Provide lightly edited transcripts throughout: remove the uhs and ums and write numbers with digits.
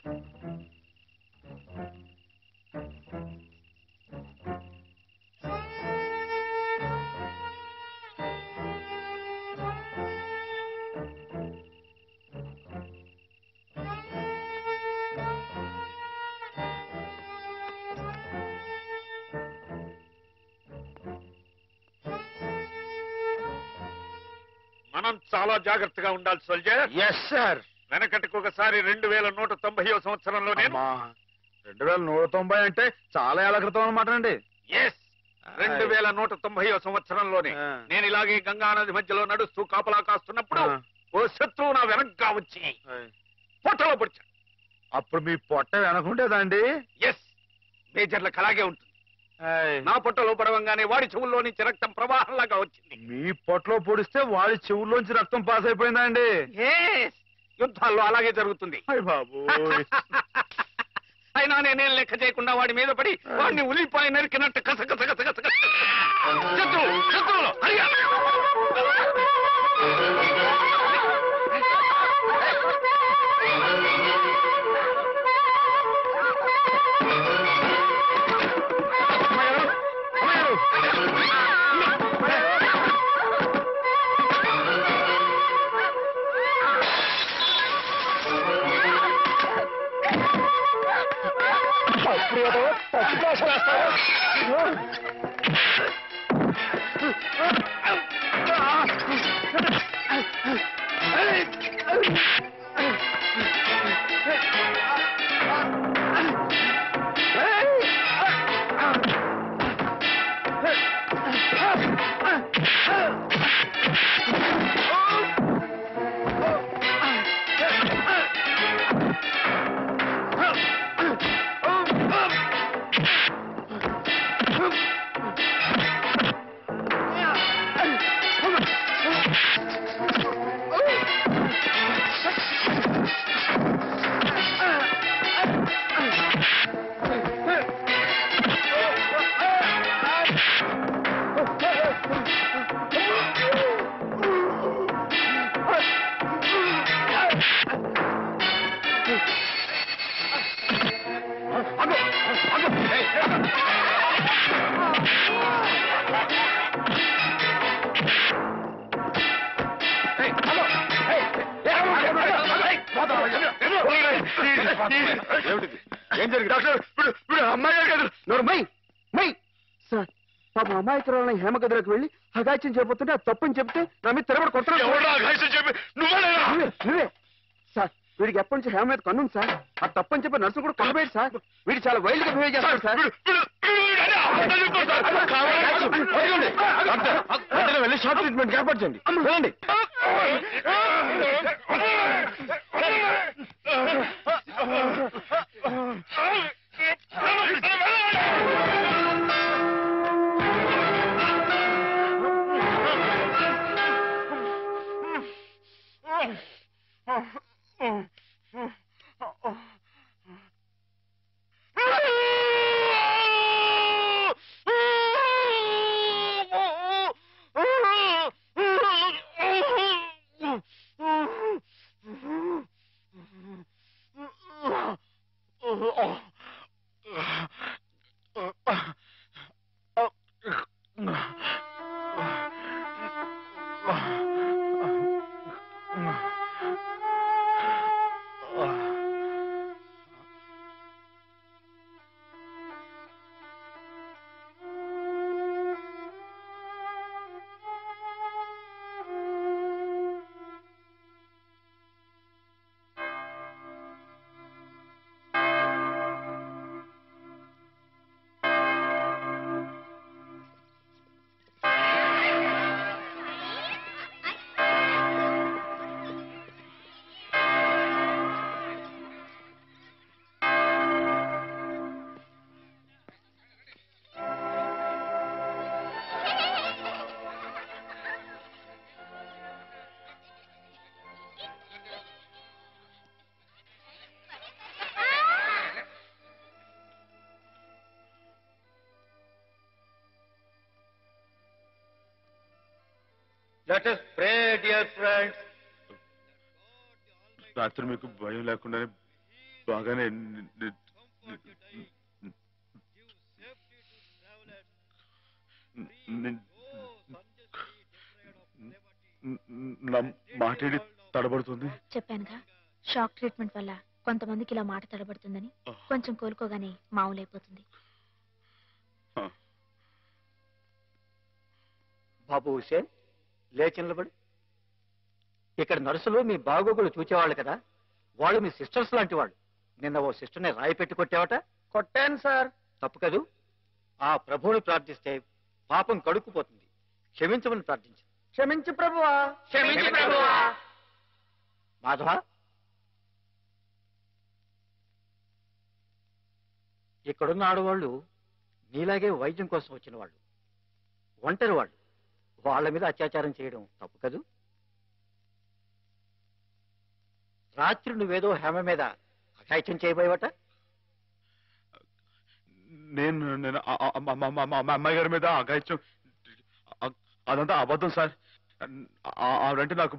మనం చాలా జాగ్రత్తగా ఉండాలి సోల్జర్. Yes sir. వెనకటికి ఒకసారి 2190వ సంవత్సరంలో నేను 2190 అంటే చాలా ఏళ్ల క్రితం అనమాట అండి. ఎస్ 2190వ సంవత్సరంలోనే నేను ఇలాగే గంగా నది మధ్యలో నడుస్తూ కాపలా కాస్తున్నప్పుడు ఓ శత్రువు నా వెనక్గా వచ్చి పొట్టలో పొడిచాడు. అప్పుడు మీ పొట్ట వెనకుండేదండి? ఎస్, మేజర్లకు అలాగే ఉంటుంది. నా పొట్టలో పడవంగానే వాడి చెవుల్లో నుంచి రక్తం ప్రవాహంలాగా వచ్చింది. మీ పొట్టలో పొడిస్తే వాడి చెవుల్లోంచి రక్తం పాస్ అయిపోయిందండి? యుద్ధాల్లో అలాగే జరుగుతుంది. బాబు అయినా నేనేం లెక్క చేయకుండా వాడి మీద పడి వాడిని ఉల్లిపాయ నరికినట్టు కసకస శత్రువులు అయ్యా ఏం జరిగింది డాక్టర్? అమ్మాయి కాదు నోరు సార్. పాప అమ్మాయికురాలని హేమ గదిలోకి వెళ్ళి అగాచ్యం చేయబోతుంటే అది తప్పని చెప్తే నా మీద తిరగబడి కొట్టాను. నువ్వే సార్. వీడికి ఎప్పటి నుంచి హేమ మీద కన్నుంది సార్. ఆ తప్పని చెప్పి నర్సు కూడా కొనబోయేది సార్. వీడు చాలా వైల్డ్ గా బిహేవ్ చేస్తాడు సార్. వెళ్ళి షార్ట్ ట్రీట్మెంట్ ఏర్పాటు చేయండి. వెళ్ళండి. Let us pray, dear friends. రాత్రి మీకు భయం లేకుండానే బాగానే నా మాటేడి తడబడుతుంది. చెప్పానుగా, షాక్ ట్రీట్మెంట్ వల్ల కొంతమందికి ఇలా మాట తడబడుతుందని. కొంచెం కోలుకోగానే మామూలైపోతుంది. బాబు హుసేన్, లేచి నిలబడు. ఇక్కడ నర్సులు మీ బాగోగులు చూచేవాళ్ళు కదా, వాళ్ళు మీ సిస్టర్స్ లాంటి వాళ్ళు. నిన్న ఓ సిస్టర్ని రాయి పెట్టి కొట్టావట. కొట్టాను సార్. తప్పు కదూ. ఆ ప్రభువుని ప్రార్థిస్తే పాపం కడుక్కుపోతుంది. క్షమించమని ప్రార్థించు. క్షమించు ప్రభువా. క్షమించు ప్రభువా. మాధవ, ఇక్కడున్న ఆడవాళ్ళు నీలాగే వైద్యం కోసం వచ్చిన వాళ్ళు, ఒంటరి వాళ్ళు. వాళ్ళ మీద అత్యాచారం చేయడం తప్పు కదూ. రాత్రి నువ్వేదో హేమ మీద అఘాయిత్యం చేయబోయేవట. నేను అమ్మాయి గారి మీద అఘాయిత్యం, అదంతా అబద్ధం సార్. ఆవిడంటే నాకు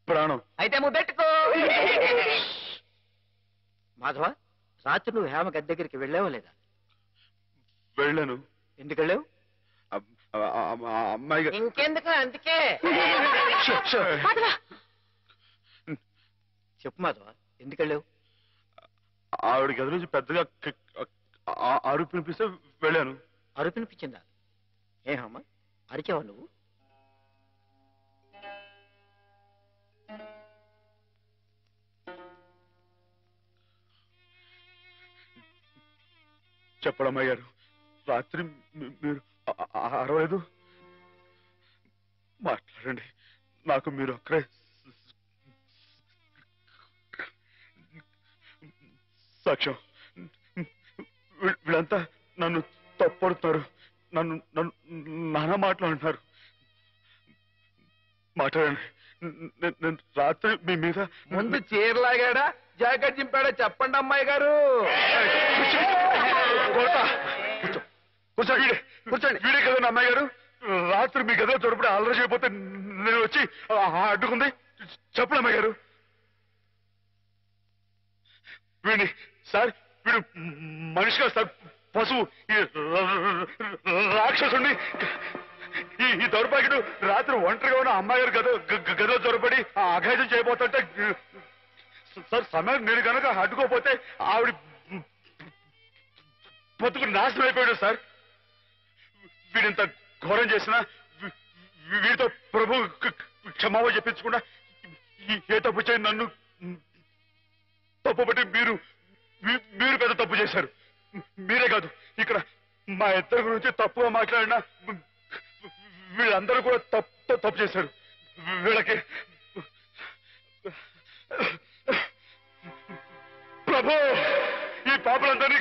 ప్రాణం. అయితే ముద్దెట్టుకో. మాధవ, రాత్రి నువ్వు హేమ గది దగ్గరికి వెళ్ళావా లేదా? వెళ్ళాను. ఎందుకు వెళ్ళావు? అమ్మాయి ఇంకెందుకు, అందుకే. చెప్పు మాధవ, ఎందుకు వెళ్ళావు? ఆవిడ గది నుంచి పెద్దగా అరుపు వినిపిస్తే వెళ్ళాను. అరుపు వినిపించిందా? ఏమమ్మా, అరిచావా నువ్వు? చెప్పడమ్మాయి గారు, రాత్రి మీరు అరవలేదు. మాట్లాడండి, నాకు మీరు అక్కడే సాక్ష్యం. వీళ్ళంతా నన్ను తప్పడుతున్నారు, నన్ను నన్ను నానా మాట్లాడుతున్నారు. మాట్లాడండి. నేను రాత్రి మీ మీద ముందు చీరలాగాడా జాకెట్ చింపాడా చెప్పండి అమ్మాయి గారు. కూర్చోండి, కూర్చోండి. వీడే కదండి అమ్మాయి గారు. రాత్రి మీ గదిలో చొరపడి అల్లరి చేయకపోతే నేను వచ్చి అడ్డుకుంది. చెప్పండి అమ్మాయి గారు. వీడిని సార్, వీడు మనిషిగా సార్, పశువు. ఈ రాక్షసుని, ఈ దౌర్భాగ్యుడు రాత్రి ఒంటరిగా ఉన్న అమ్మాయి గారు గదిలో చొరపడి అఘాయిత్యం చేయబోతుంటే సార్, సమయం నేను కనుక అడ్డుకోపోతే ఆవిడ బతుకు నాశనం అయిపోయాడు సార్. వీడింత ఘోరం చేసినా వీడితో ప్రభు క్షమాపణ చెప్పించకుండా ఏ తప్పు చేయని నన్ను తప్పు బట్టి మీరు పెద్ద తప్పు చేశారు. మీరే కాదు, ఇక్కడ మా ఇద్దరి గురించి తప్పుగా మాట్లాడినా వీళ్ళందరూ కూడా తప్పు చేశారు. వీళ్ళకి ప్రభు ఈ పాపలందరినీ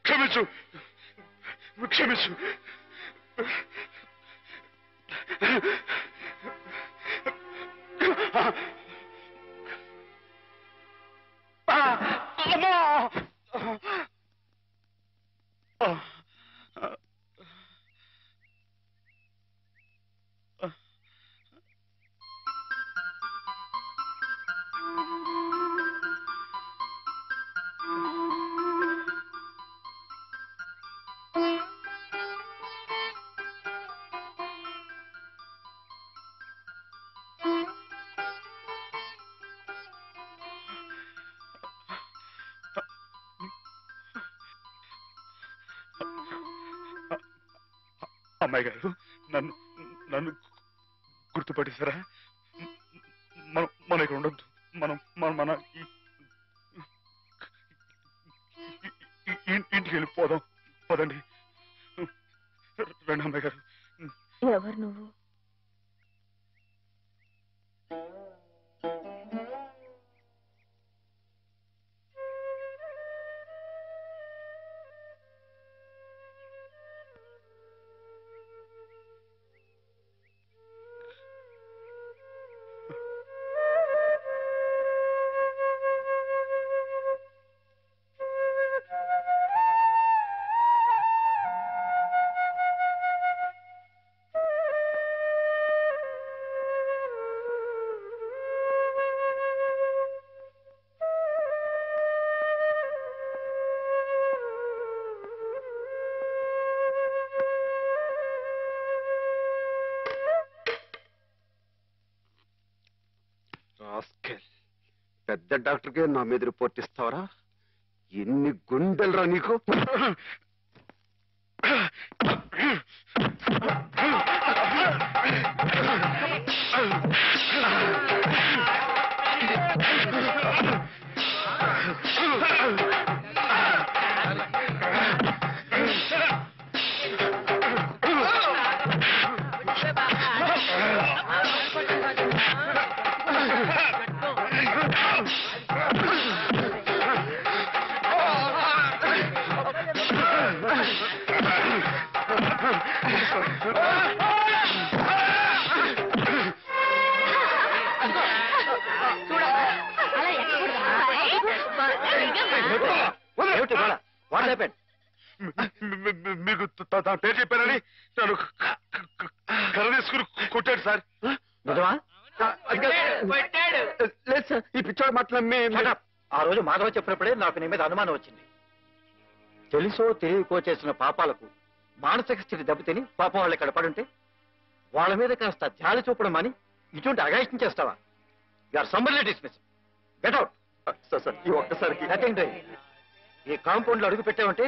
క్షమించు, క్షమించు. అమ్మా, అమ్మాయి గారు, నన్ను గుర్తుపట్టేశారా? మనం ఇక్కడ ఉండొద్దు. మన ఇంటికి వెళ్ళిపోదాం. పదండి. రండి అమ్మాయి గారు. ఎవరు నువ్వు? పెద్ద డాక్టర్కే నా మీద రిపోర్ట్ ఇస్తావరా? ఎన్ని గుండెలరా నీకు? మీకు తన పేరు చెప్పారని నన్ను కర్ర తీసుకుని కొట్టాడు సార్. లేదు సార్, ఈ పిచ్చోడు మాటలు. ఆ రోజు మాధవ చెప్పినప్పుడే నాకు నీ మీద అనుమానం వచ్చింది. తెలుసో తెలియకో చేసిన పాపాలకు మానసిక స్థితి దెబ్బతిని పాపం వాళ్ళు ఇక్కడ పడుంటే వాళ్ళ మీద కాస్త జాలి చూపడం అని ఇటువంటి అగాయిత్యం చేస్తావా? You're summarily dismiss. Get out. Sir ఈ ఒక్కసారికి నథింగ్ డూయింగ్. ఈ కాంపౌండ్ లో అడుగు పెట్టామంటే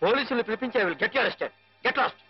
పోలీసులు పిలిపించి I will get you arrested. Get lost.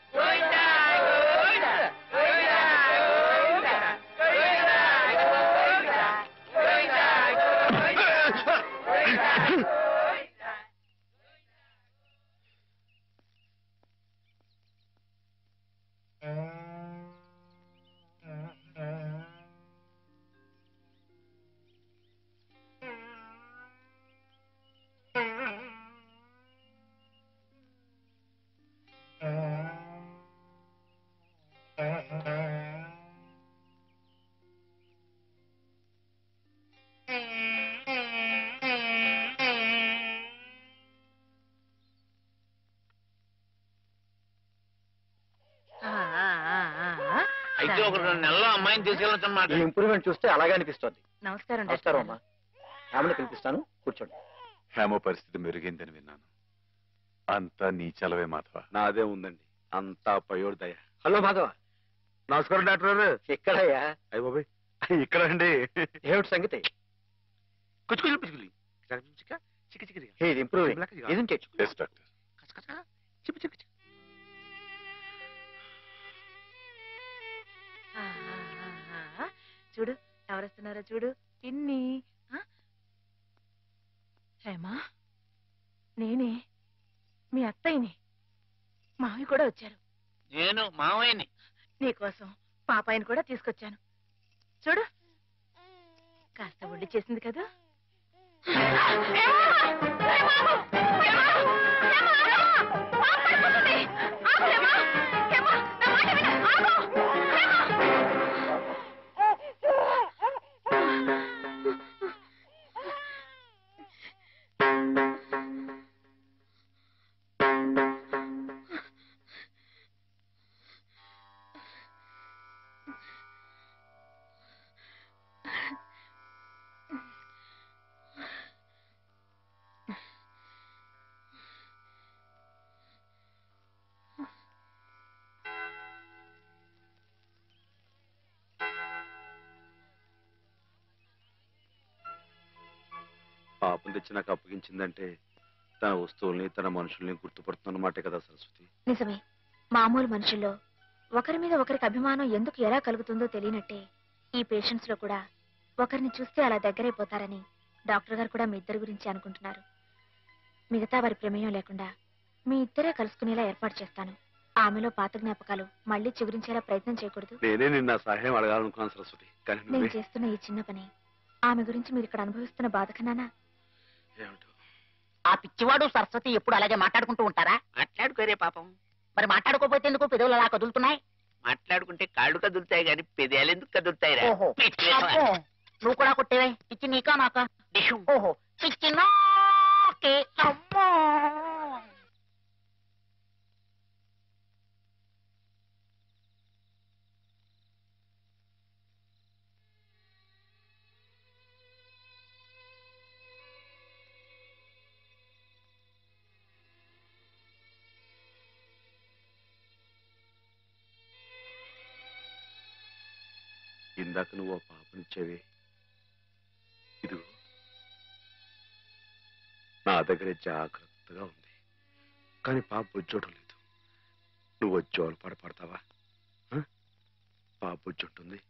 అయితే ఒక 2 నెలల్లో అమ్మాయిని తీసుకెళ్ళొచ్చన్నమాట. ఈ ఇంప్రూవ్మెంట్ చూస్తే అలాగే అనిపిస్తుంది. నమస్కారం. నమస్కారం అమ్మా. ఆమెను పిలిపిస్తాను, కూర్చోండి. హేమ పరిస్థితి మెరుగైందని విన్నాను. అంతా నీ చలవే మాధవ. నాదే ఉందండి, అంతా పయోడు దయ. హలో మాధవ. నమస్కారం డాక్టర్ గారు. ఎక్కడయ్యా? అయ్య బాబాయ్, ఇక్కడ అండి. ఏమిటి సంగతి? ఇది improving, isn't it? Yes doctor. చూడు ఎవరొస్తున్నారో చూడు. పిన్ని. హేమా, నేనే మీ అత్తయ్యని. మావి కూడా వచ్చారు. నేను మావయ్యని. నీకోసం పాపాయిని కూడా తీసుకొచ్చాను. చూడు, కాస్త ఒళ్ళు చేసింది కదా. పాపం తెచ్చి నాకు అప్పగించిందంటే తన వస్తువుల్ని తన మనుషుల్ని గుర్తుపడుతున్నమాటే కదా సరస్వతి. నిజమే. మామూలు మనుషుల్లో ఒకరి మీద ఒకరికి అభిమానం ఎందుకు ఎలా కలుగుతుందో తెలియనట్టే ఈ పేషెంట్స్ లో కూడా ఒకరిని చూస్తే అలా దగ్గరైపోతారని డాక్టర్ గారు కూడా మీ ఇద్దరి గురించి అనుకుంటున్నారు. మిగతా వారి ప్రమేయం లేకుండా మీ ఇద్దరే కలుసుకునేలా ఏర్పాటు చేస్తాను. ఆమెలో పాత జ్ఞాపకాలు మళ్ళీ చిగురించేలా ప్రయత్నం చేయకూడదు. నేనే నిన్న సహాయం అడగాలనుకున్నాను సరస్వతి, కానీ నేను చేస్తున్న ఈ చిన్న పని ఆమె గురించి మీరు ఇక్కడ అనుభవిస్తున్న బాధ కన్నానా? ఏమిటో ఆ పిచ్చివాడు సరస్వతి ఎప్పుడు అలాగే మాట్లాడుకుంటూ ఉంటారా? మాట్లాడుకోరే పాపం. మరి మాట్లాడుకోపోతే ఎందుకు పెదవులు అలా కదులుతున్నాయి? మాట్లాడుకుంటే కాళ్ళు కదులుతాయి గాని పెదాలు ఎందుకు కదులుతాయిరా? ఓహో, అబ్బో, నువ్వు కూడా కొట్టేవే. పిచ్చి నీకా నాకా? ఓహో, పిచ్చి నాకే. అమ్మో, ఇందాక నువ్వు ఆ పాపనిచ్చేవి దగ్గరే జాగ్రత్తగా ఉంది. కానీ పాప బుజ్జోటం లేదు. నువ్వు వచ్చి పడతావా? పాప బుజ్జుంటుంది.